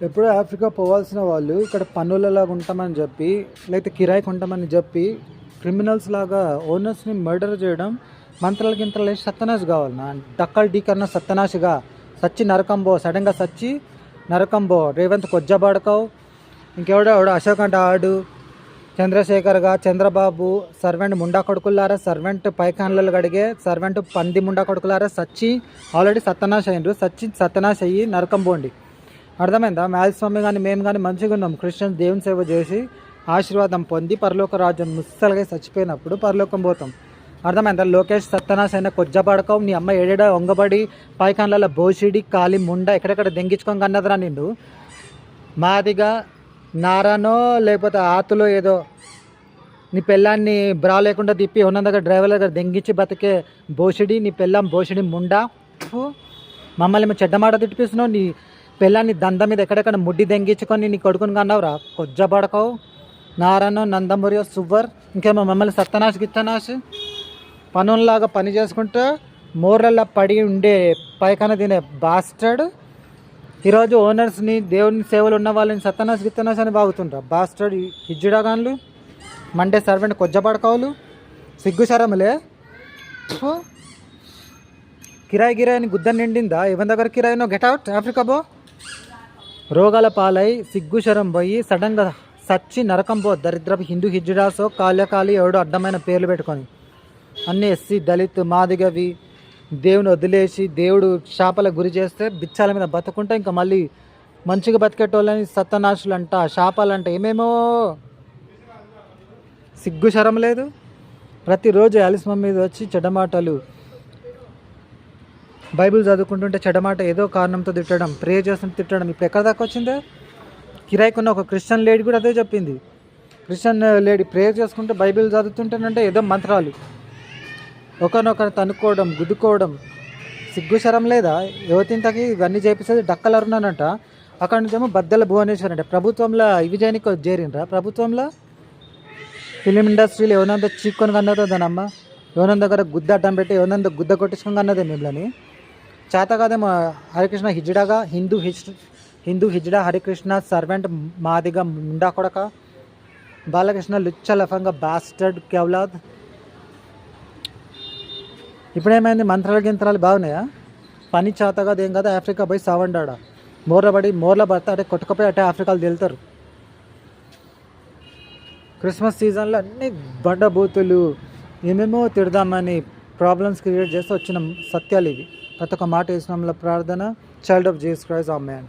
ఎప్పుడో ఆఫ్రికా పోవాల్సిన వాళ్ళు ఇక్కడ పన్నులలాగా ఉంటామని చెప్పి, లేకపోతే కిరాయికి ఉంటామని చెప్పి క్రిమినల్స్ లాగా ఓనర్స్ని మర్డర్ చేయడం, మంత్రాల గింత్రాలు వేసి సత్యనాశ్ కావాలి నా డక్కల్ డీ కన్నా సత్యనాశిగా సచ్చి నరకంబో, సడన్గా సచ్చి నరకంబో, రేవంత్ కొజ్జబాడకవు, ఇంకెవడో అశోక్ అంటే ఆడు, చంద్రశేఖర్గా చంద్రబాబు, సర్వెంట్ ముండా కొడుకులారా, సర్వెంట్ పైకాన్లు కడిగే సర్వెంట్ పంది ముండా కొడుకులారా సచ్చి ఆల్రెడీ సత్యనాశ అయినరు, సచ్చి సత్యనాశ అయ్యి నరకం పోండి. అర్థమైందా? స్వామి కానీ మేము కానీ మంచిగా ఉన్నాం, క్రిస్టియన్స్ దేవుని సేవ చేసి ఆశీర్వాదం పొంది పరలోక రాజ్యం ముස්සలుగా చచ్చిపోయినప్పుడు పరలోకం పోతాం. అర్థమైందా? లోకేష్ సత్యనాశ అయినా కొజ్జపడకవు, నీ అమ్మ ఏడేడా వంగబడి పైకాన్లలో బోసిడి కాలి ముండ ఎక్కడెక్కడ దెంగించుకొని కన్నదిరా నిండు. మాదిగా నారానో లేకపోతే ఆతులో ఏదో నీ పెళ్ళాన్ని బ్రా లేకుండా తిప్పి ఉన్న దగ్గర డ్రైవర్ దగ్గర దెంగించి బతికే బోసిడి, నీ పెళ్ళాం బోసిడి ముండా. మమ్మల్ని చెడ్డమాట తిట్టిపిస్తున్నావు, నీ పెళ్ళాన్ని దంద మీద ఎక్కడెక్కడ ముడ్డి దెంగించుకొని నీ కొడుకుని కన్నావురా కొజ్జపడకవు, నారానో నందమూరియో సువ్వర్. ఇంకేమో మమ్మల్ని సత్తనాశ్ గిత్తనాశ్ పనుల్లాగా పని చేసుకుంటూ మోర్లల్లో పడి ఉండే పైకాన తినే బాస్టర్డ్ ఈరోజు ఓనర్స్ని దేవుని సేవలు ఉన్న వాళ్ళని సత్తనాశ్ గిత్తనాశ్ అని బాగుతుంటారు. బాస్టర్డ్ హిజ్జుడాగాన్లు, మండే సర్వెంట్ కొజ్జపడకవులు, సిగ్గు శరములే. కిరాయిని గుద్ద నిండిందా? ఎవరి దగ్గర కిరాయినో గెట్అవుట్ ఆఫ్రికా బో. రోగాల పాలై సిగ్గు శరం పోయి సడన్గా సచ్చి నరకం పో, దరిద్రపు హిందూ హిజ్జుడాసో కాళ్యకాలి ఎవడో అడ్డమైన పేర్లు పెట్టుకొని అన్నీ ఎస్సీ దళిత్ మాదిగవి దేవుని వదిలేసి దేవుడు శాపలకు గురి చేస్తే బిచ్చాల మీద బతుకుంటే ఇంకా మళ్ళీ మంచిగా బతికేటోళ్ళని సత్తనాశులు అంట, శాపాలంట, ఏమేమో. సిగ్గు శరం లేదు. ప్రతిరోజు ఆలిస్మం మీద వచ్చి చెడ్డమాటలు, బైబిల్ చదువుకుంటుంటే చెడ్డమాట ఏదో కారణంతో తిట్టడం, ప్రే చేస్తుంటే తిట్టడం. ఇప్పుడు ఎక్కడ దాకా వచ్చిందే? కిరాయికున్న ఒక క్రిస్టియన్ లేడీ కూడా అదే చెప్పింది. క్రిస్టియన్ లేడీ ప్రేయర్ చేసుకుంటే బైబిల్ చదువుతుంటేనంటే ఏదో మంత్రాలు, ఒకరినొకరు తనుక్కోవడం, గుద్దుకోవడం. సిగ్గు శరం లేదా? యువతింతకి ఇవన్నీ చేపిస్తుంది డక్కలరున్నానంట. అక్కడ నుంచేమో బద్దెల భువనేశ్వర్ అంటే ప్రభుత్వంలో ఇవి చేయనికి చేరిండ్రా. ప్రభుత్వంలో ఫిలిం ఇండస్ట్రీలో ఎవరినంత చీక్కొని కన్నదో దానమ్మ, ఎవరిన దగ్గర గుద్ద అడ్డం పెట్టి ఎవరినంత గుద్ద కొట్టించుకొని కన్నదే మిమ్మల్ని. చేత కాదేమో హరికృష్ణ హిజ్జుడాగా, హిందూ హిజ్జుడా హరికృష్ణ సర్వెంట్ మాదిగా ముండా కొడక, బాలకృష్ణ లుచ్చ లఫంగా బాస్టర్డ్ కెవ్లాద్. ఇప్పుడేమైంది? మంత్రాల గింత్రాలు బాగున్నాయా? పని చేతగా ఏం కదా ఆఫ్రికా పోయి సావండాడా, మోర్ల పడితే అంటే కొట్టుకపోయి అటే ఆఫ్రికాలు వెళ్తారు. క్రిస్మస్ సీజన్లో అన్ని బండబూతులు ఏమేమో తిడదామని ప్రాబ్లమ్స్ క్రియేట్ చేస్తూ వచ్చిన సత్యాలు ఇవి. ప్రతి ఒక్క మాట ఇస్లాంలో ప్రార్థన, child of Jesus Christ amen.